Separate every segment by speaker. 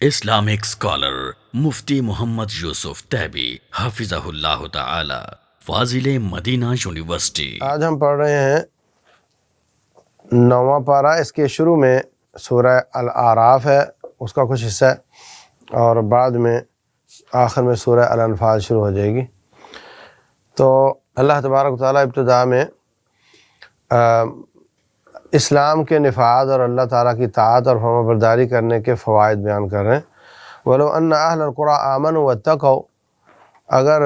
Speaker 1: Islamic scholar مفتی محمد یوسف تیبی حفظہ اللہ تعالی، فاضل Medina university.
Speaker 2: آج ہم پڑھ رہے ہیں 9واں پارہ۔ اس کے شروع میں سورہ الاعراف ہے، اس کا کچھ حصہ ہے، اور بعد میں آخر میں سورہ الانفال شروع ہو جائے گی۔ تو اللہ تبارک و تعالیٰ ابتدا میں اسلام کے نفاذ اور اللہ تعالیٰ کی طاعت اور فرمانبرداری کرنے کے فوائد بیان کر رہے ہیں۔ وَلَوْ أَنَّ أَهْلَ الْقُرَىٰ آمَنُوا وَاتَّقَوْا، اگر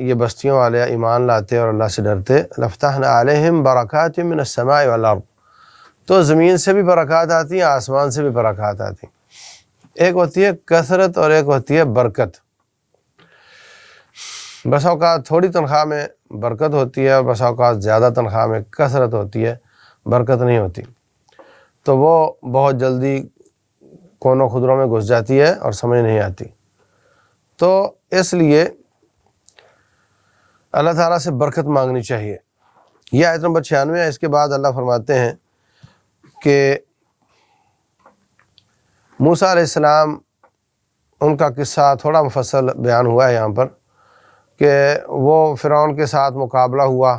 Speaker 2: یہ بستیوں والے ایمان لاتے اور اللہ سے ڈرتے، لَفَتَحْنَا عَلَيْهِمْ بَرَكَاتٍ مِّنَ السَّمَاءِ وَالْأَرْضِ، تو زمین سے بھی برکات آتی ہیں، آسمان سے بھی برکات آتی ہیں۔ ایک ہوتی ہے کثرت اور ایک ہوتی ہے برکت۔ بس اوقات تھوڑی تنخواہ میں برکت ہوتی ہے اور بس اوقات زیادہ تنخواہ میں کثرت ہوتی ہے، برکت نہیں ہوتی، تو وہ بہت جلدی کونوں خدروں میں گھس جاتی ہے اور سمجھ نہیں آتی۔ تو اس لیے اللہ تعالیٰ سے برکت مانگنی چاہیے۔ یہ آیت نمبر 96 ہے۔ اس کے بعد اللہ فرماتے ہیں کہ موسیٰ علیہ السلام، ان کا قصہ تھوڑا مفصل بیان ہوا ہے یہاں پر، کہ وہ فرعون کے ساتھ مقابلہ ہوا،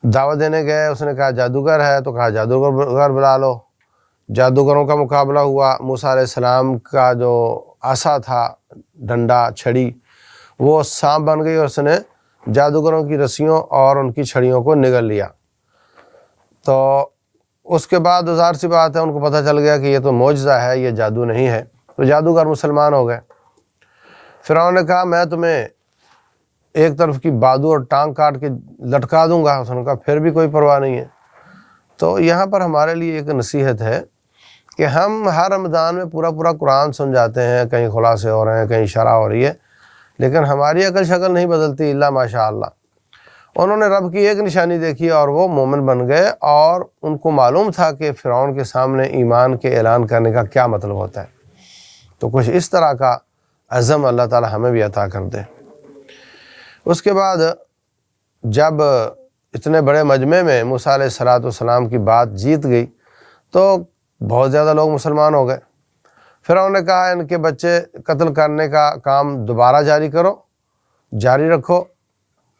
Speaker 2: دعوت دینے گئے، اس نے کہا جادوگر ہے، تو کہا جادوگر بلا لو۔ جادوگروں کا مقابلہ ہوا، موسیٰ علیہ السلام کا جو عصا تھا، ڈنڈا، چھڑی، وہ سانپ بن گئی اور اس نے جادوگروں کی رسیوں اور ان کی چھڑیوں کو نگل لیا۔ تو اس کے بعد ظاہر سی بات ہے، ان کو پتہ چل گیا کہ یہ تو معجزہ ہے، یہ جادو نہیں ہے، تو جادوگر مسلمان ہو گئے۔ فرعون نے کہا میں تمہیں ایک طرف کی بازو اور ٹانگ کاٹ کے لٹکا دوں گا، اس نے کہا پھر بھی کوئی پرواہ نہیں ہے۔ تو یہاں پر ہمارے لیے ایک نصیحت ہے کہ ہم ہر رمضان میں پورا قرآن سن جاتے ہیں، کہیں خلاصے ہو رہے ہیں، کہیں شرح ہو رہی ہے، لیکن ہماری عقل شکل نہیں بدلتی الا ماشاء اللہ۔ انہوں نے رب کی ایک نشانی دیکھی اور وہ مومن بن گئے، اور ان کو معلوم تھا کہ فرعون کے سامنے ایمان کے اعلان کرنے کا کیا مطلب ہوتا ہے۔ تو کچھ اس طرح کا عزم اللہ تعالی ہمیں بھی عطا کر دے۔ اس کے بعد جب اتنے بڑے مجمع میں موسیٰ علیہ السلام کی بات جیت گئی تو بہت زیادہ لوگ مسلمان ہو گئے۔ فرعون نے کہا ان کے بچے قتل کرنے کا کام دوبارہ جاری رکھو،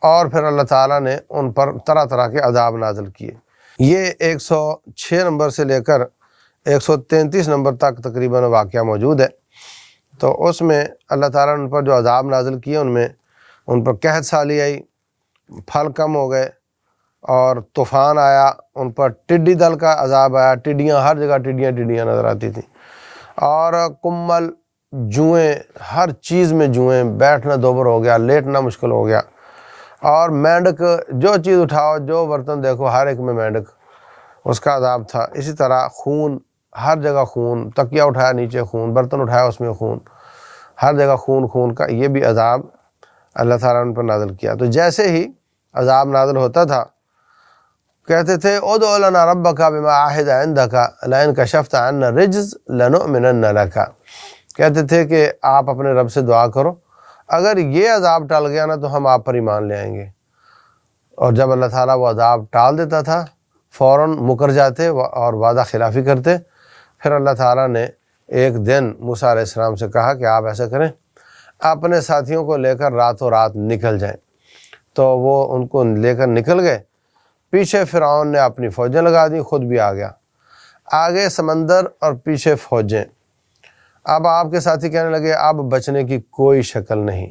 Speaker 2: اور پھر اللہ تعالیٰ نے ان پر طرح طرح کے عذاب نازل کیے۔ یہ 106 نمبر سے لے کر 133 نمبر تک تقریباً واقعہ موجود ہے۔ تو اس میں اللہ تعالیٰ نے ان پر جو عذاب نازل کیے، ان میں ان پر قحط سالی آئی، پھل کم ہو گئے، اور طوفان آیا، ان پر ٹڈی دل کا عذاب آیا، ٹڈیاں ہر جگہ ٹڈیاں نظر آتی تھیں، اور کمل، جوئیں، ہر چیز میں جوئیں، بیٹھنا دوبر ہو گیا، لیٹنا مشکل ہو گیا، اور مینڈک، جو چیز اٹھاؤ، جو برتن دیکھو، ہر ایک میں مینڈک، اس کا عذاب تھا۔ اسی طرح خون، ہر جگہ خون، تکیہ اٹھایا نیچے خون، برتن اٹھایا اس میں خون، ہر جگہ خون کا، یہ بھی عذاب اللہ تعالیٰ نے ان پر نازل کیا۔ تو جیسے ہی عذاب نازل ہوتا تھا کہتے تھے ادع لنا ربک بما عہد عندک لئن کشفت عنا الرجز لنؤمنن لک، کہتے تھے کہ آپ اپنے رب سے دعا کرو، اگر یہ عذاب ٹل گیا نا تو ہم آپ پر ایمان لے آئیں گے۔ اور جب اللہ تعالیٰ وہ عذاب ٹال دیتا تھا فوراً مکر جاتے اور وعدہ خلافی کرتے۔ پھر اللہ تعالیٰ نے ایک دن موسیٰ علیہ السلام سے کہا کہ آپ ایسا کریں، اپنے ساتھیوں کو لے کر راتوں رات نکل جائیں۔ تو وہ ان کو لے کر نکل گئے، پیچھے فرعون نے اپنی فوجیں لگا دیں، خود بھی آ گیا، آگے سمندر اور پیچھے فوجیں۔ اب آپ کے ساتھی کہنے لگے اب بچنے کی کوئی شکل نہیں۔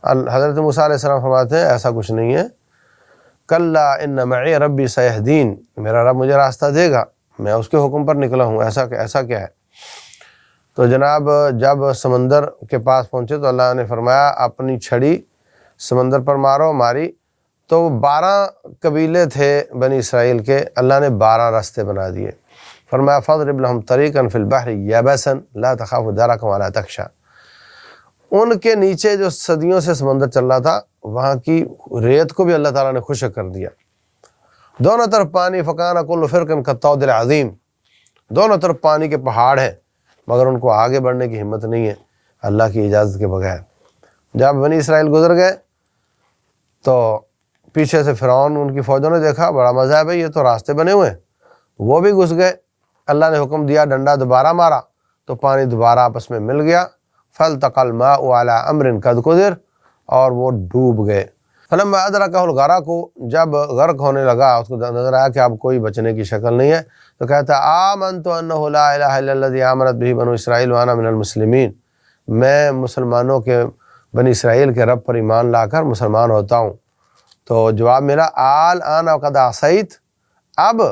Speaker 2: حضرت موسیٰ علیہ السلام فرماتے ہیں ایسا کچھ نہیں ہے، کلا ان معی ربی سیہدین، میرا رب مجھے راستہ دے گا، میں اس کے حکم پر نکلا ہوں، ایسا کیا ہے۔ تو جناب جب سمندر کے پاس پہنچے تو اللہ نے فرمایا اپنی چھڑی سمندر پر ماری، تو 12 قبیلے تھے بنی اسرائیل کے، اللہ نے 12 راستے بنا دیے۔ فرمایا فاضرب لهم طریقا فی البحر یبسا لا تخاف درکا ولا تخشی، ان کے نیچے جو صدیوں سے سمندر چل رہا تھا وہاں کی ریت کو بھی اللہ تعالیٰ نے خشک کر دیا، دونوں طرف پانی، فکان کل فرق کالطود العظیم، دونوں طرف پانی کے پہاڑ ہیں، مگر ان کو آگے بڑھنے کی ہمت نہیں ہے اللہ کی اجازت کے بغیر۔ جب بنی اسرائیل گزر گئے تو پیچھے سے فرعون ان کی فوجوں نے دیکھا بڑا مزہ ہے بھئی، یہ تو راستے بنے ہوئے ہیں، وہ بھی گھس گئے۔ اللہ نے حکم دیا ڈنڈا دوبارہ مارا تو پانی دوبارہ آپس میں مل گیا. فالتقى الماء على امر قد قدر، اور وہ ڈوب گئے. فلما ادركه الغرق، جب غرق ہونے لگا، اس کو نظر آیا کہ اب کوئی بچنے کی شکل نہیں ہے، تو کہتا آمنت انه لا الہ الا الذي آمنت به بنو اسرائیل وانا من المسلمین، میں مسلمانوں کے بنی اسرائیل کے رب پر ایمان لا کر مسلمان ہوتا ہوں. تو جواب ملا الآن وقد عصیت، اب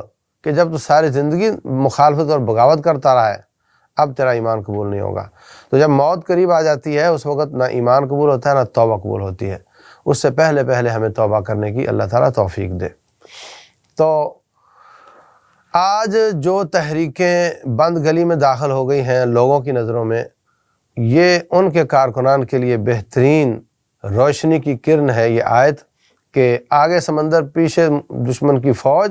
Speaker 2: کہ جب تو ساری زندگی مخالفت اور بغاوت کرتا رہا ہے، اب تیرا ایمان قبول نہیں ہوگا. تو جب موت قریب آ جاتی ہے اس وقت نہ ایمان قبول ہوتا ہے نہ توبہ قبول ہوتی ہے. اس سے پہلے پہلے ہمیں توبہ کرنے کی اللہ تعالیٰ توفیق دے. تو آج جو تحریکیں بند گلی میں داخل ہو گئی ہیں لوگوں کی نظروں میں، یہ ان کے کارکنان کے لیے بہترین روشنی کی کرن ہے یہ آیت کہ آگے سمندر پیچھے دشمن کی فوج،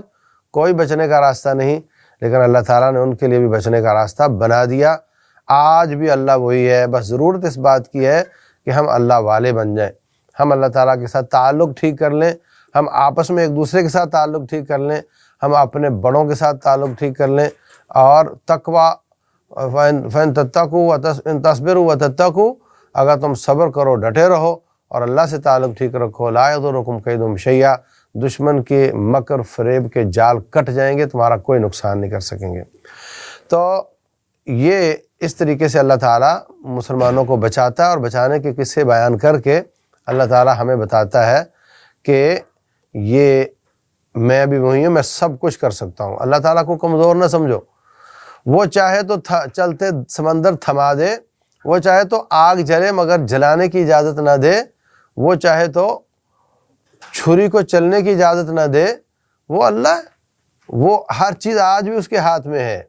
Speaker 2: کوئی بچنے کا راستہ نہیں، لیکن اللہ تعالیٰ نے ان کے لیے بھی بچنے کا راستہ بنا دیا. آج بھی اللہ وہی ہے، بس ضرورت اس بات کی ہے کہ ہم اللہ والے بن جائیں، ہم اللہ تعالیٰ کے ساتھ تعلق ٹھیک کر لیں، ہم آپس میں ایک دوسرے کے ساتھ تعلق ٹھیک کر لیں، ہم اپنے بڑوں کے ساتھ تعلق ٹھیک کر لیں، اور تقوی فَإِن تَتَّقُوا وَإِن تَصْبِرُوا وَتَتَّقُوا، اگر تم صبر کرو، ڈٹے رہو اور اللہ سے تعلق ٹھیک رکھو، لَا يَضُرُّكُمْ كَيْدُهُمْ شَيْئًا، دشمن کے مکر فریب کے جال کٹ جائیں گے، تمہارا کوئی نقصان نہیں کر سکیں گے. تو یہ اس طریقے سے اللہ تعالیٰ مسلمانوں کو بچاتا ہے، اور بچانے کے قصے بیان کر کے اللہ تعالیٰ ہمیں بتاتا ہے کہ یہ میں بھی وہی ہوں، میں سب کچھ کر سکتا ہوں. اللہ تعالیٰ کو کمزور نہ سمجھو، وہ چاہے تو چلتے سمندر تھما دے، وہ چاہے تو آگ جلے مگر جلانے کی اجازت نہ دے، وہ چاہے تو چھری کو چلنے کی اجازت نہ دے، وہ اللہ، وہ ہر چیز آج بھی اس کے ہاتھ میں ہے،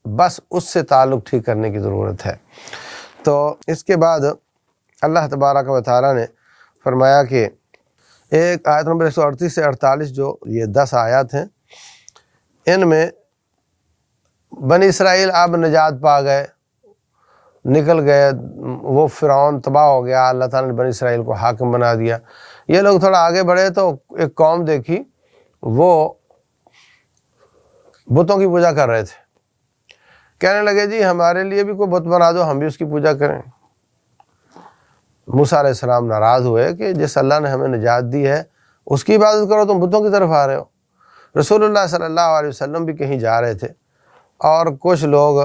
Speaker 2: بس اس سے تعلق ٹھیک کرنے کی ضرورت ہے. تو اس کے بعد اللہ تبارک و تعالیٰ نے فرمایا کہ ایک آیت نمبر 138 سے 48 جو یہ 10 آیات ہیں، ان میں بنی اسرائیل اب نجات پا گئے، نکل گئے، وہ فرعون تباہ ہو گیا، اللہ تعالیٰ نے بنی اسرائیل کو حاکم بنا دیا. یہ لوگ تھوڑا آگے بڑھے تو ایک قوم دیکھی، وہ بتوں کی پوجا کر رہے تھے. کہنے لگے جی ہمارے لیے بھی کوئی بت بنا دو، ہم بھی اس کی پوجا کریں. موسیٰ علیہ السلام ناراض ہوئے کہ جس اللہ نے ہمیں نجات دی ہے اس کی عبادت کرو، تم بتوں کی طرف آ رہے ہو. رسول اللہ صلی اللہ علیہ وسلم بھی کہیں جا رہے تھے، اور کچھ لوگ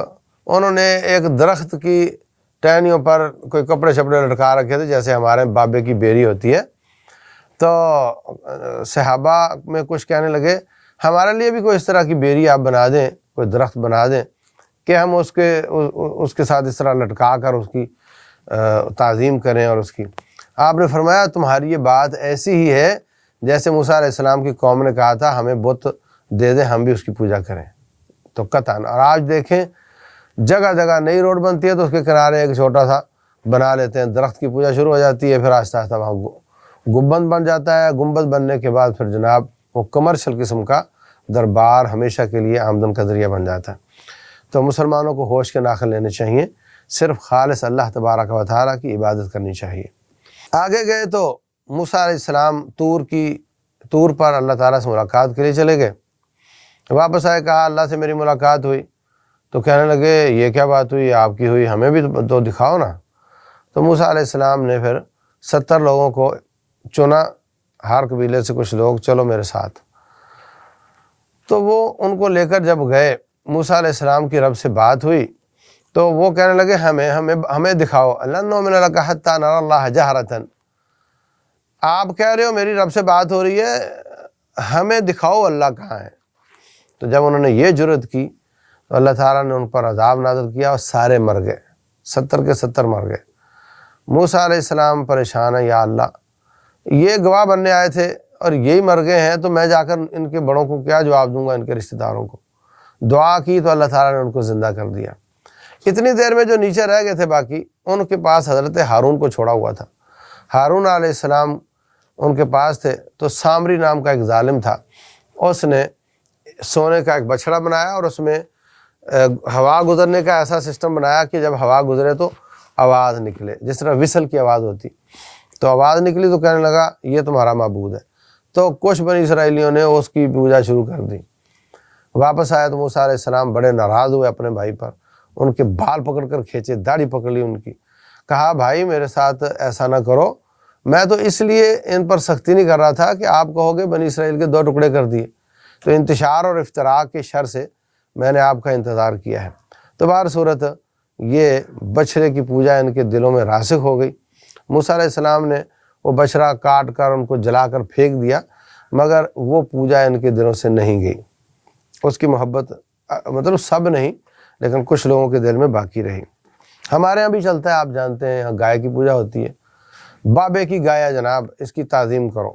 Speaker 2: انہوں نے ایک درخت کی ٹہنیوں پر کوئی کپڑے شپڑے لٹکا رکھے تھے، جیسے ہمارے بابے کی بیری ہوتی ہے. تو صحابہ میں کچھ کہنے لگے ہمارے لیے بھی کوئی اس طرح کی بیری آپ بنا دیں، کوئی درخت بنا دیں کہ ہم اس کے ساتھ اس طرح لٹکا کر اس کی تعظیم کریں. اور اس کی آپ نے فرمایا تمہاری یہ بات ایسی ہی ہے جیسے موسیٰ علیہ السلام کی قوم نے کہا تھا ہمیں بت دے دیں ہم بھی اس کی پوجا کریں. تو قطعاً. اور آج دیکھیں جگہ جگہ نئی روڈ بنتی ہے تو اس کے کنارے ایک چھوٹا سا بنا لیتے ہیں، درخت کی پوجا شروع ہو جاتی ہے، پھر آہستہ آہستہ وہاں گنبد بن جاتا ہے. گنبد بننے کے بعد پھر جناب وہ کمرشل قسم کا دربار ہمیشہ کے لیے آمدن کا ذریعہ بن جاتا ہے. تو مسلمانوں کو ہوش کے ناخن لینے چاہیے، صرف خالص اللہ تبارک و تعالیٰ کی عبادت کرنی چاہیے. آگے گئے تو موسیٰ علیہ السلام طور پر اللہ تعالیٰ سے ملاقات کے لیے چلے گئے. واپس آئے، کہا اللہ سے میری ملاقات ہوئی. تو کہنے لگے یہ کیا بات ہوئی، آپ کی ہوئی، ہمیں بھی تو دکھاؤ نا. تو موسیٰ علیہ السلام نے پھر 70 لوگوں کو چنا، ہر قبیلے سے کچھ لوگ، چلو میرے ساتھ. تو وہ ان کو لے کر جب گئے، موسیٰ علیہ السلام کی رب سے بات ہوئی تو وہ کہنے لگے ہمیں دکھاؤ. لن نؤمن لک حتی نری اللہ جہرۃ، آپ کہہ رہے ہو میری رب سے بات ہو رہی ہے، ہمیں دکھاؤ اللہ کہاں ہے. تو جب انہوں نے یہ جرأت کی تو اللہ تعالیٰ نے ان پر عذاب نازل کیا اور سارے مر گئے، 70 کے 70 مر گئے. موسیٰ علیہ السلام پریشان ہے، یا اللہ یہ گواہ بننے آئے تھے اور یہی مر گئے ہیں، تو میں جا کر ان کے بڑوں کو کیا جواب دوں گا، ان کے رشتہ داروں کو. دعا کی تو اللہ تعالیٰ نے ان کو زندہ کر دیا. اتنی دیر میں جو نیچے رہ گئے تھے باقی، ان کے پاس حضرت ہارون کو چھوڑا ہوا تھا. ہارون علیہ السلام ان کے پاس تھے. تو سامری نام کا ایک ظالم تھا، اس نے سونے کا ایک بچھڑا بنایا اور اس میں ہوا گزرنے کا ایسا سسٹم بنایا کہ جب ہوا گزرے تو آواز نکلے، جس طرح وصل کی آواز ہوتی. تو آواز نکلی تو کہنے لگا یہ تمہارا معبود ہے. تو کچھ بنی اسرائیلیوں نے اس کی پوجا شروع کر دی. واپس آیا تو موسیٰ علیہ السلام بڑے ناراض ہوئے اپنے بھائی پر. ان کے بال پکڑ کر کھینچے، داڑھی پکڑ لی ان کی، کہا بھائی میرے ساتھ ایسا نہ کرو، میں تو اس لیے ان پر سختی نہیں کر رہا تھا کہ آپ کہو گے بنی اسرائیل کے 2 ٹکڑے کر دیے، تو انتشار اور افتراق کے شر سے میں نے آپ کا انتظار کیا ہے۔ تو بہر صورت یہ بچھڑے کی پوجا ان کے دلوں میں راسخ ہو گئی۔ موسیٰ علیہ السلام نے وہ بچھڑا کاٹ کر ان کو جلا کر پھینک دیا، مگر وہ پوجا ان کے دلوں سے نہیں گئی، اس کی محبت مطلب سب نہیں لیکن کچھ لوگوں کے دل میں باقی رہی۔ ہمارے یہاں بھی چلتا ہے، آپ جانتے ہیں، یہاں گائے کی پوجا ہوتی ہے، بابے کی گائے ہے جناب، اس کی تعظیم کرو،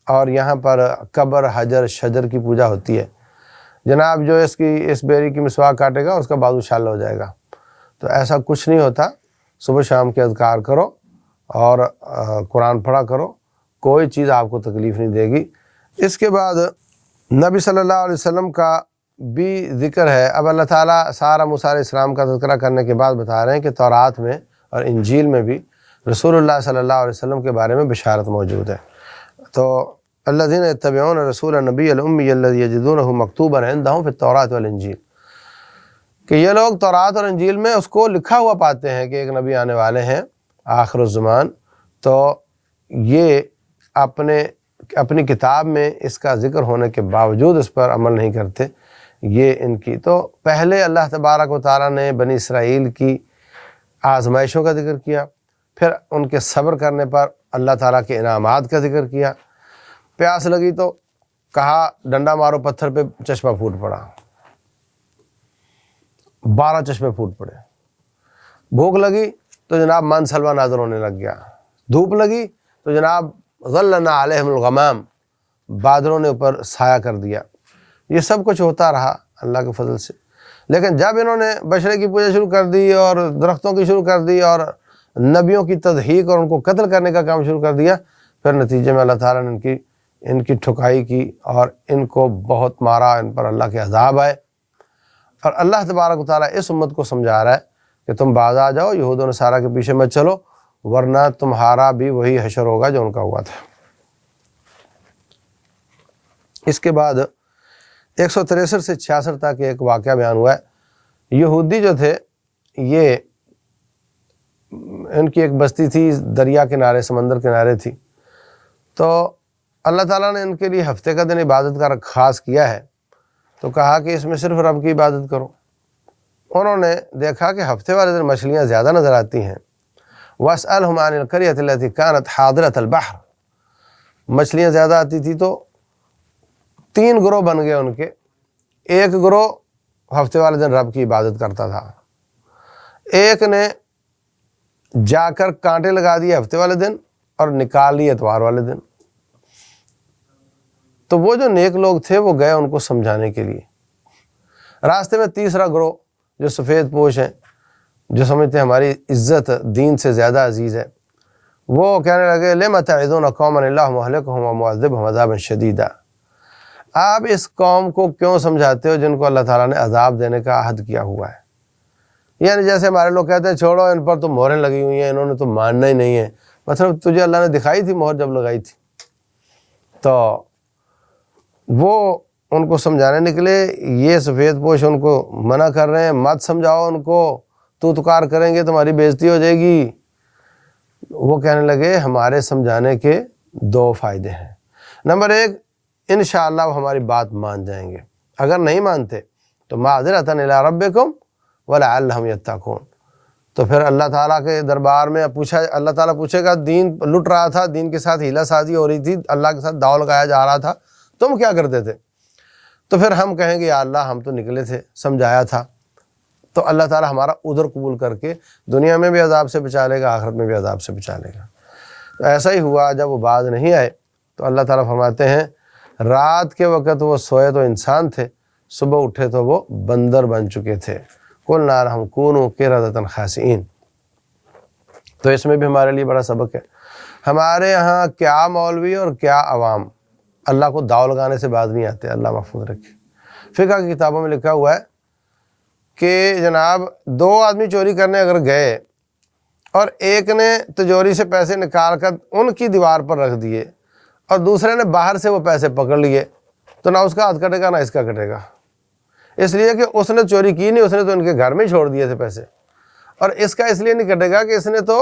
Speaker 2: اور یہاں پر قبر، حجر، شجر کی پوجا ہوتی ہے، جناب جو اس بیری کی مسواک کاٹے گا اس کا بازو شال ہو جائے گا۔ تو ایسا کچھ نہیں ہوتا، صبح شام کے اذکار کرو اور قرآن پڑھا کرو، کوئی چیز آپ کو تکلیف نہیں دے گی۔ اس کے بعد نبی صلی اللہ علیہ وسلم کا بھی ذکر ہے۔ اب اللہ تعالیٰ سارا موسیٰ علیہ السلام کا تذکرہ کرنے کے بعد بتا رہے ہیں کہ تورات میں اور انجیل میں بھی رسول اللہ صلی اللہ علیہ وسلم کے بارے میں بشارت موجود ہے۔ تو الذین یتبعون رسول النبی الامی الذی یجدونہ مکتوبا عندہم فی التوراۃ والانجیل، کہ یہ لوگ تورات اور انجیل میں اس کو لکھا ہوا پاتے ہیں کہ ایک نبی آنے والے ہیں آخر الزمان، تو یہ اپنی کتاب میں اس کا ذکر ہونے کے باوجود اس پر عمل نہیں کرتے۔ یہ ان کی تو پہلے اللہ تبارک و تعالیٰ نے بنی اسرائیل کی آزمائشوں کا ذکر کیا، پھر ان کے صبر کرنے پر اللہ تعالیٰ کے انعامات کا ذکر کیا۔ پیاس لگی تو کہا ڈنڈا مارو پتھر پہ، چشمہ پھوٹ پڑا، 12 چشمے پھوٹ پڑے۔ بھوک لگی تو جناب من سلوا نازل ہونے لگ گیا، دھوپ لگی تو جناب ظللنا علیہم الغمام، بادلوں نے اوپر سایہ کر دیا۔ یہ سب کچھ ہوتا رہا اللہ کے فضل سے، لیکن جب انہوں نے بچڑے کی پوجا شروع کر دی اور درختوں کی شروع کر دی اور نبیوں کی تضحیق اور ان کو قتل کرنے کا کام شروع کر دیا، پھر نتیجے میں اللہ تعالیٰ نے ان کی ٹھکائی کی اور ان کو بہت مارا، ان پر اللہ کے عذاب آئے۔ اور اللہ تبارک و تعالیٰ اس امت کو سمجھا رہا ہے کہ تم باز آ جاؤ، یہود و نصارہ کے پیچھے مت چلو، ورنہ تمہارا بھی وہی حشر ہوگا جو ان کا ہوا تھا۔ اس کے بعد 163 سے 66 تک ایک واقعہ بیان ہوا ہے۔ یہودی جو تھے، یہ ان کی ایک بستی تھی دریا کنارے، سمندر کنارے تھی، تو اللہ تعالیٰ نے ان کے لیے ہفتے کا دن عبادت کا خاص کیا ہے، تو کہا کہ اس میں صرف رب کی عبادت کرو۔ انہوں نے دیکھا کہ ہفتے والے دن مچھلیاں زیادہ نظر آتی ہیں، وَاسْأَلْهُمْ عَنِ الْقَرْيَةِ الَّتِي كَانَتْ حَاضِرَةَ الْبَحْرِ، مچھلیاں زیادہ آتی تھی تو 3 گروہ بن گئے ان کے۔ ایک گروہ ہفتے والے دن رب کی عبادت کرتا تھا، ایک نے جا کر کانٹے لگا دیے ہفتے والے دن اور نکال لیے اتوار والے دن۔ تو وہ جو نیک لوگ تھے وہ گئے ان کو سمجھانے کے لیے۔ راستے میں تیسرا گروہ جو سفید پوش ہیں، جو سمجھتے ہیں ہماری عزت دین سے زیادہ عزیز ہے، وہ کہنے لگے لِمَ تَعِظُونَ قَوْمًا اللَّهُ مُهْلِكُهُمْ وَمُعَذِّبُهُمْ عَذَابًا شَدِيدًا، آپ اس قوم کو کیوں سمجھاتے ہو جن کو اللہ تعالیٰ نے عذاب دینے کا عہد کیا ہوا ہے؟ یعنی جیسے ہمارے لوگ کہتے ہیں چھوڑو ان پر تو مہریں لگی ہوئی ہیں، انہوں نے تو ماننا ہی نہیں ہے، مطلب تجھے اللہ نے دکھائی تھی مہر جب لگائی تھی۔ تو وہ ان کو سمجھانے نکلے، یہ سفید پوش ان کو منع کر رہے ہیں مت سمجھاؤ ان کو، تو تکار کریں گے تمہاری بےزتی ہو جائے گی۔ وہ کہنے لگے ہمارے سمجھانے کے 2 فائدے ہیں۔ نمبر 1، انشاءاللہ وہ ہماری بات مان جائیں گے، اگر نہیں مانتے تو معذرۃ الی ربکم ولعلہم یتقون، تو پھر اللہ تعالیٰ کے دربار میں اللہ تعالیٰ پوچھے گا دین لٹ رہا تھا، دین کے ساتھ ہیلا سازی ہو رہی تھی، اللہ کے ساتھ داؤ لگایا جا رہا تھا، تم کیا کرتے تھے؟ تو پھر ہم کہیں گے یا اللہ ہم تو نکلے تھے، سمجھایا تھا، تو اللہ تعالیٰ ہمارا عذر قبول کر کے دنیا میں بھی عذاب سے بچا لے گا، آخرت میں بھی عذاب سے بچا لے گا۔ تو ایسا ہی ہوا، جب وہ باز نہیں آئے تو اللہ تعالیٰ فرماتے ہیں رات کے وقت وہ سوئے تو انسان تھے، صبح اٹھے تو وہ بندر بن چکے تھے۔ قُلْنَا لَهُمْ كُونُوا قِرَدَةً خَاسِئِينَ۔ تو اس میں بھی ہمارے لیے بڑا سبق ہے۔ ہمارے یہاں کیا مولوی اور کیا عوام اللہ کو داؤ لگانے سے باز نہیں آتے، اللہ محفوظ رکھے۔ فقہ کی کتابوں میں لکھا ہوا ہے کہ جناب 2 آدمی چوری کرنے اگر گئے اور ایک نے تجوری سے پیسے نکال کر ان کی دیوار پر رکھ دیے اور دوسرے نے باہر سے وہ پیسے پکڑ لیے، تو نہ اس کا ہاتھ کٹے گا نہ اس کا کٹے گا۔ اس لیے کہ اس نے چوری کی نہیں، اس نے تو ان کے گھر میں ہی چھوڑ دیے تھے پیسے، اور اس کا اس لیے نہیں کٹے گا کہ اس نے تو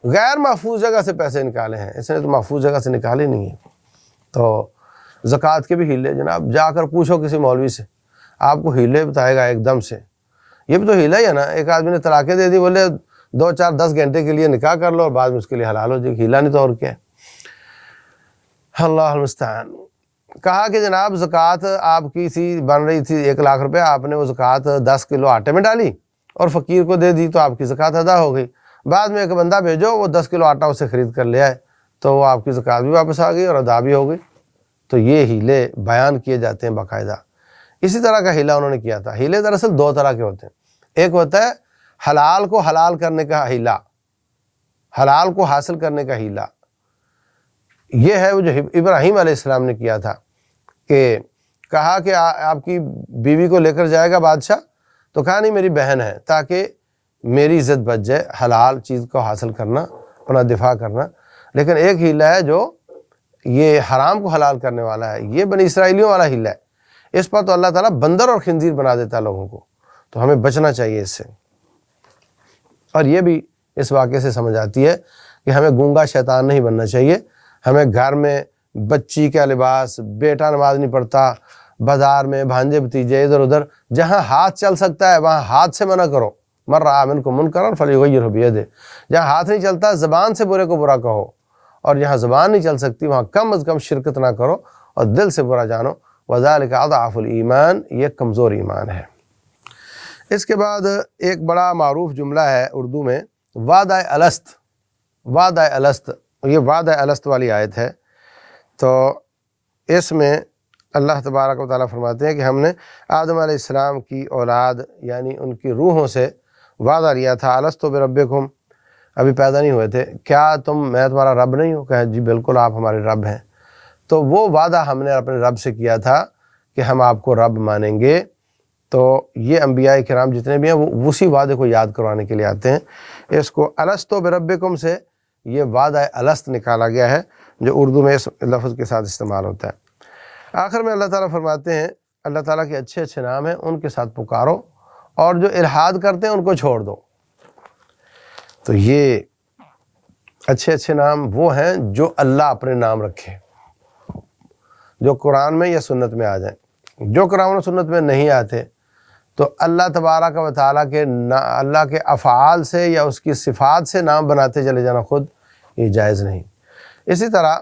Speaker 2: غیر محفوظ جگہ سے پیسے نکالے ہیں، اس نے تو محفوظ جگہ سے نکالے نہیں ہیں۔ تو زکوٰۃ کے بھی ہیلے جناب، جا کر پوچھو کسی مولوی سے، آپ کو ہیلے بتائے گا ایک دم سے۔ یہ بھی تو ہیلا ہی ہے نا، ایک آدمی نے طلاقیں دے دی، بولے 2 4 10 گھنٹے کے لیے نکاح کر لو اور بعد میں اس کے لیے حلال ہو جائے، ہیلا نہیں تو اور کیا ہے۔ اللہ المستعان۔ کہا کہ جناب زکوٰۃ آپ کی تھی، بن رہی تھی 1 لاکھ روپے، آپ نے وہ زکوٰۃ 10 کلو آٹے میں ڈالی اور فقیر کو دے دی تو آپ کی زکوٰۃ ادا ہو گئی۔ بعد میں ایک بندہ بھیجو، وہ 10 کلو آٹا اسے خرید کر لے آئے تو وہ آپ کی زکوٰۃ بھی واپس آ گئی اور ادا بھی ہو گئی۔ تو یہ ہیلے بیان کیے جاتے ہیں باقاعدہ۔ اسی طرح کا ہیلا انہوں نے کیا تھا۔ ہیلے دراصل 2 طرح کے ہوتے ہیں، ایک ہوتا ہے حلال کو حلال کرنے کا ہیلا، حلال کو حاصل کرنے کا ہیلا۔ یہ ہے وہ جو ابراہیم علیہ السلام نے کیا تھا، کہ کہا کہ آپ کی بیوی کو لے کر جائے گا بادشاہ، تو کہا نہیں میری بہن ہے، تاکہ میری عزت بچ جائے، حلال چیز کو حاصل کرنا، اپنا دفاع کرنا۔ لیکن ایک ہیلا ہے جو یہ حرام کو حلال کرنے والا ہے، یہ بنی اسرائیلیوں والا ہیلا ہے۔ اس پر تو اللہ تعالیٰ بندر اور خنزیر بنا دیتا ہے لوگوں کو، تو ہمیں بچنا چاہیے اس سے۔ اور یہ بھی اس واقعے سے سمجھ آتی ہے کہ ہمیں گونگا شیطان نہیں بننا چاہیے۔ ہمیں گھر میں بچی کا لباس، بیٹا نماز نہیں پڑھتا، بازار میں بھانجے بھتیجے ادھر ادھر، جہاں ہاتھ چل سکتا ہے وہاں ہاتھ سے منع کرو۔ من رأى منکم منکرا فلیغیرہ بیدہ، جہاں ہاتھ نہیں چلتا زبان سے برے کو برا کہو، اور جہاں زبان نہیں چل سکتی وہاں کم از کم شرکت نہ کرو اور دل سے برا جانو۔ وذالک اضعف الایمان، یہ کمزور ایمان ہے۔ اس کے بعد ایک بڑا معروف جملہ ہے اردو میں، وعدہ الست۔ وعدہ الست، یہ وعدہ الست والی آیت ہے۔ تو اس میں اللہ تبارک و تعالیٰ فرماتے ہیں کہ ہم نے آدم علیہ السلام کی اولاد یعنی ان کی روحوں سے وعدہ لیا تھا، الست بربکم، ابھی پیدا نہیں ہوئے تھے، کیا میں تمہارا رب نہیں ہوں؟ کہا جی بالکل آپ ہمارے رب ہیں۔ تو وہ وعدہ ہم نے اپنے رب سے کیا تھا کہ ہم آپ کو رب مانیں گے۔ تو یہ انبیاء کرام جتنے بھی ہیں وہ اسی وعدے کو یاد کروانے کے لیے آتے ہیں۔ اس کو الست بربکم سے یہ وعدہ الست نکالا گیا ہے، جو اردو میں اس لفظ کے ساتھ استعمال ہوتا ہے۔ آخر میں اللہ تعالیٰ فرماتے ہیں، اللہ تعالیٰ کے اچھے اچھے نام ہیں، ان کے ساتھ پکارو، اور جو الحاد کرتے ہیں ان کو چھوڑ دو۔ تو یہ اچھے اچھے نام وہ ہیں جو اللہ اپنے نام رکھے، جو قرآن میں یا سنت میں آ جائیں۔ جو قرآن و سنت میں نہیں آتے تو اللہ تبارک و تعالیٰ کے اللہ کے افعال سے یا اس کی صفات سے نام بناتے چلے جانا خود، یہ جائز نہیں۔ اسی طرح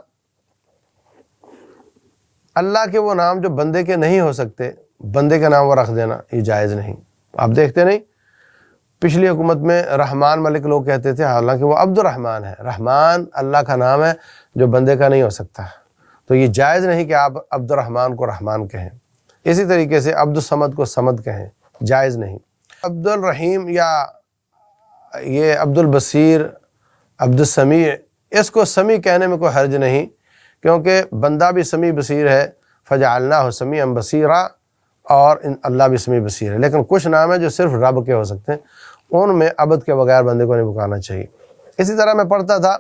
Speaker 2: اللہ کے وہ نام جو بندے کے نہیں ہو سکتے، بندے کا نام وہ رکھ دینا، یہ جائز نہیں۔ آپ دیکھتے نہیں، پچھلی حکومت میں رحمان ملک لوگ کہتے تھے، حالانکہ وہ عبد الرحمن ہے۔ رحمان اللہ کا نام ہے جو بندے کا نہیں ہو سکتا، تو یہ جائز نہیں کہ آپ عبد الرحمن کو رحمان کہیں۔ اسی طریقے سے عبد الصمد کو صمد کہیں، جائز نہیں۔ عبد الرحیم یا یہ عبد البصیر، عبد السمیع، اس کو سمیع کہنے میں کوئی حرج نہیں، کیونکہ بندہ بھی سمیع بصیر ہے، فجعلناہ سمیعا بصیرا، اور اللہ بھی سمیع بصیر ہے۔ لیکن کچھ نام ہیں جو صرف رب کے ہو سکتے ہیں، ان میں عبد کے بغیر بندے کو نہیں پکارنا چاہیے۔ اسی طرح میں پڑھتا تھا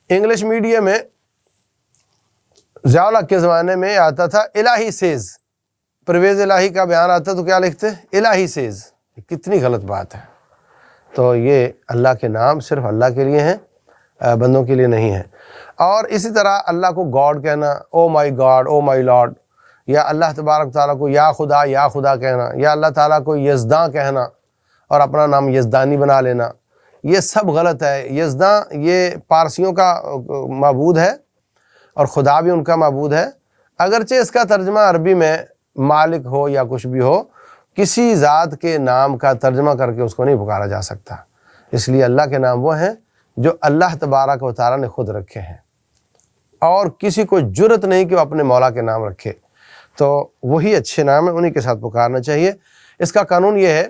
Speaker 2: انگلش میڈیم میں، ضیاء الحق کے زمانے میں آتا تھا الہی سیز، پرویز الہی کا بیان آتا تو کیا لکھتے؟ الہی سیز۔ کتنی غلط بات ہے۔ تو یہ اللہ کے نام صرف اللہ کے لیے ہیں، بندوں کے لیے نہیں ہیں۔ اور اسی طرح اللہ کو گاڈ کہنا، او مائی گاڈ، او مائی لارڈ، یا اللہ تبارک تعالیٰ کو یا خدا کہنا، یا اللہ تعالیٰ کو یزداں کہنا اور اپنا نام یزدانی بنا لینا، یہ سب غلط ہے۔ یزداں یہ پارسیوں کا معبود ہے اور خدا بھی ان کا معبود ہے، اگرچہ اس کا ترجمہ عربی میں مالک ہو یا کچھ بھی ہو، کسی ذات کے نام کا ترجمہ کر کے اس کو نہیں پکارا جا سکتا۔ اس لیے اللہ کے نام وہ ہیں جو اللہ تبارک و تعالیٰ نے خود رکھے ہیں، اور کسی کو جرت نہیں کہ وہ اپنے مولا کے نام رکھے۔ تو وہی اچھے نام ہیں، انہی کے ساتھ پکارنا چاہیے۔ اس کا قانون یہ ہے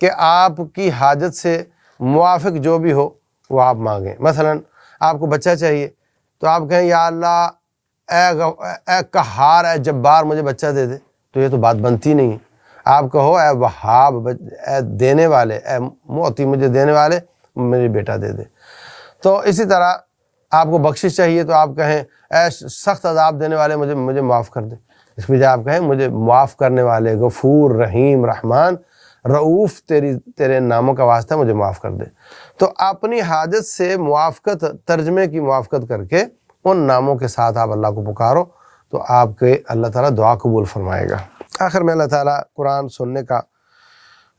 Speaker 2: کہ آپ کی حاجت سے موافق جو بھی ہو وہ آپ مانگیں۔ مثلا آپ کو بچہ چاہیے تو آپ کہیں یا اللہ اے قہار، اے جبار، مجھے بچہ دے دے، تو یہ تو بات بنتی نہیں ہے۔ آپ کہو اے وہاب، اے دینے والے، اے معطی، مجھے دینے والے، میرے بیٹا دے دے۔ تو اسی طرح آپ کو بخشش چاہیے تو آپ کہیں اے سخت عذاب دینے والے، مجھے معاف کر دے۔ اس میں آپ کہیں مجھے معاف کرنے والے، غفور، رحیم، رحمان، رعوف تیرے ناموں کا واسطہ مجھے معاف کر دے۔ تو اپنی حاجت سے موافقت، ترجمے کی موافقت کر کے ان ناموں کے ساتھ آپ اللہ کو پکارو تو آپ کے اللہ تعالیٰ دعا قبول فرمائے گا۔ آخر میں اللہ تعالیٰ قرآن سننے کا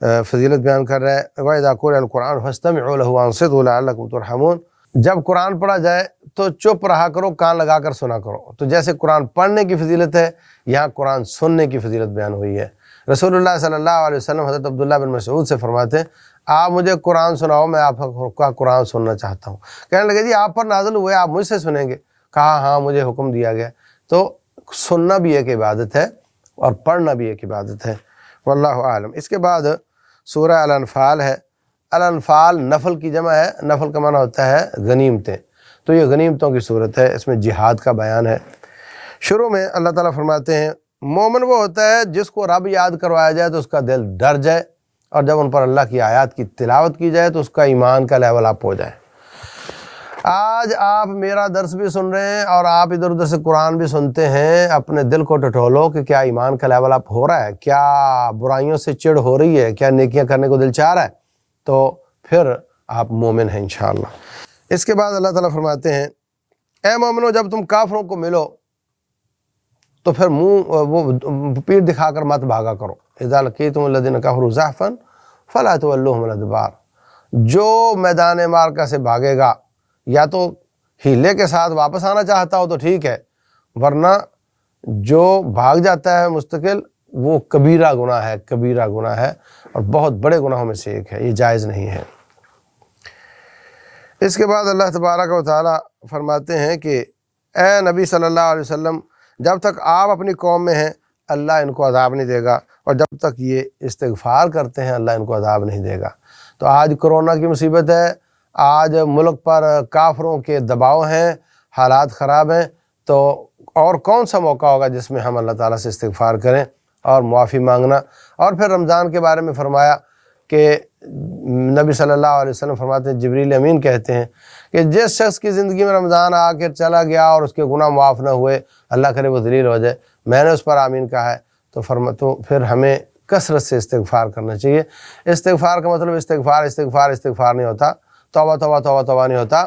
Speaker 2: فضیلت بیان کر رہا ہے، وَإِذَا قُرِئَ الْقُرْآنُ فَاسْتَمِعُوا لَهُ وَأَنصِتُوا لَعَلَّكُمْ تُرْحَمُونَ۔ جب قرآن پڑھا جائے تو چپ رہا کرو، کان لگا کر سنا کرو۔ تو جیسے قرآن پڑھنے کی فضیلت ہے، یہاں قرآن سننے کی فضیلت بیان ہوئی ہے۔ رسول اللہ صلی اللہ علیہ وسلم حضرت عبداللہ بن مسعود سے فرماتے ہیں آپ مجھے قرآن سناؤ، میں آپ کا قرآن سننا چاہتا ہوں۔ کہنے لگے جی آپ پر نازل ہوئے، آپ مجھ سے سنیں گے؟ کہا ہاں مجھے حکم دیا گیا۔ تو سننا بھی ایک عبادت ہے اور پڑھنا بھی ایک عبادت ہے، واللہ عالم۔ اس کے بعد سورہ الانفال ہے۔ الانفال نفل کی جمع ہے، نفل کا معنی ہوتا ہے غنیمتیں، تو یہ غنیمتوں کی صورت ہے، اس میں جہاد کا بیان ہے۔ شروع میں اللہ تعالیٰ فرماتے ہیں مومن وہ ہوتا ہے جس کو رب یاد کروایا جائے تو اس کا دل ڈر جائے، اور جب ان پر اللہ کی آیات کی تلاوت کی جائے تو اس کا ایمان کا لیول اپ ہو جائے۔ آج آپ میرا درس بھی سن رہے ہیں اور آپ ادھر ادھر سے قرآن بھی سنتے ہیں، اپنے دل کو ٹٹولو کہ کیا ایمان کا لیول اپ ہو رہا ہے، کیا برائیوں سے چڑ ہو رہی ہے، کیا نیکیاں کرنے کو دل چاہ رہا ہے، تو پھر آپ مومن ہیں انشاءاللہ۔ اس کے بعد اللہ تعالیٰ فرماتے ہیں اے مومنو جب تم کافروں کو ملو تو پھر وہ پیٹھ دکھا کر مت بھاگا کرو۔ اذا لقیتم الذین کفروا زحفا فلا تولوہم الادبار۔ جو میدان معرکہ سے بھاگے گا یا تو ہیلے کے ساتھ واپس آنا چاہتا ہو تو ٹھیک ہے، ورنہ جو بھاگ جاتا ہے مستقل وہ کبیرہ گناہ ہے، کبیرہ گناہ ہے اور بہت بڑے گناہوں میں سے ایک ہے، یہ جائز نہیں ہے۔ اس کے بعد اللہ تبارک و تعالیٰ فرماتے ہیں کہ اے نبی صلی اللہ علیہ وسلم جب تک آپ اپنی قوم میں ہیں اللہ ان کو عذاب نہیں دے گا، اور جب تک یہ استغفار کرتے ہیں اللہ ان کو عذاب نہیں دے گا۔ تو آج کرونا کی مصیبت ہے، آج ملک پر کافروں کے دباؤ ہیں، حالات خراب ہیں، تو اور کون سا موقع ہوگا جس میں ہم اللہ تعالیٰ سے استغفار کریں اور معافی مانگنا۔ اور پھر رمضان کے بارے میں فرمایا کہ نبی صلی اللہ علیہ وسلم فرماتے ہیں، جبریل امین کہتے ہیں کہ جس شخص کی زندگی میں رمضان آ کر چلا گیا اور اس کے گناہ معاف نہ ہوئے، اللہ کرے وہ ذلیل ہو جائے، میں نے اس پر آمین کہا ہے، تو پھر ہمیں کثرت سے استغفار کرنا چاہیے۔ استغفار کا مطلب استغفار نہیں ہوتا، توبہ توبہ توبہ توبہ نہیں ہوتا،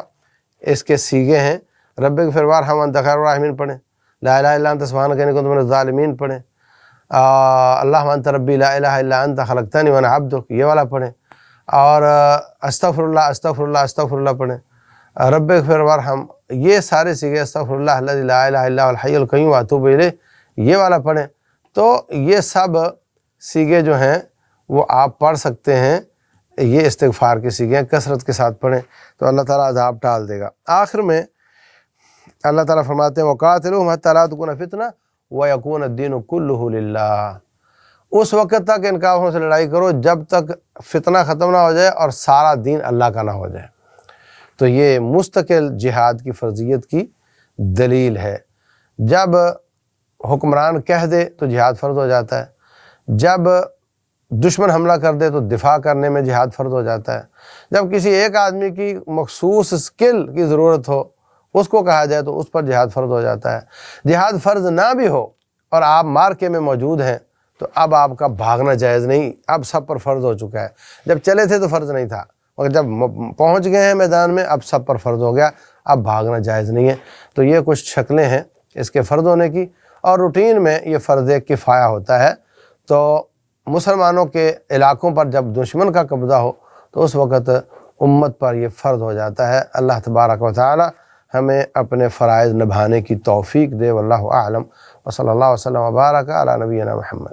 Speaker 2: اس کے سیغے ہیں رب اغفر وارحم وانت خیر الراحمین پڑھیں، لا الہ الا انت سبحانک انی کنت من الظالمین پڑھیں، اللہم انت ربی لا الہ الا انت خلقتنی وانا عبدک، یہ والا پڑھیں، اور استغفر اللہ پڑھیں، رب اغفر وارحم، یہ سارے سیغے، استغفر اللہ الذی لا الہ الا هو الحی القیوم واتوب الیہ، یہ والا پڑھیں۔ تو یہ سب سیغے جو ہیں وہ آپ پڑھ سکتے ہیں، یہ استغفار کے سیغے ہیں، کثرت کے ساتھ پڑھیں تو اللہ تعالیٰ عذاب ٹال دے گا۔ آخر میں اللہ تعالیٰ فرماتے ہیں وَقَاتِلُوهُمْ حَتَّىٰ لَا تَكُونَ فِتْنَةٌ وَيَكُونَ الدِّينُ كُلُّهُ لِلَّهِ۔ اس وقت تک ان کافروں سے لڑائی کرو جب تک فتنہ ختم نہ ہو جائے اور سارا دین اللہ کا نہ ہو جائے۔ تو یہ مستقل جہاد کی فرضیت کی دلیل ہے۔ جب حکمران کہہ دے تو جہاد فرض ہو جاتا ہے، جب دشمن حملہ کر دے تو دفاع کرنے میں جہاد فرض ہو جاتا ہے، جب کسی ایک آدمی کی مخصوص سکل کی ضرورت ہو اس کو کہا جائے تو اس پر جہاد فرض ہو جاتا ہے۔ جہاد فرض نہ بھی ہو اور آپ مارکے میں موجود ہیں تو اب آپ کا بھاگنا جائز نہیں، اب سب پر فرض ہو چکا ہے۔ جب چلے تھے تو فرض نہیں تھا، مگر جب پہنچ گئے ہیں میدان میں اب سب پر فرض ہو گیا، اب بھاگنا جائز نہیں ہے۔ تو یہ کچھ شکلیں ہیں اس کے فرض ہونے کی، اور روٹین میں یہ فرض کفایہ ہوتا ہے۔ تو مسلمانوں کے علاقوں پر جب دشمن کا قبضہ ہو تو اس وقت امت پر یہ فرض ہو جاتا ہے۔ اللہ تبارک و تعالی ہمیں اپنے فرائض نبھانے کی توفیق دے، واللہ اعلم، وصلی اللہ وسلم وبارک علی نبینا محمد۔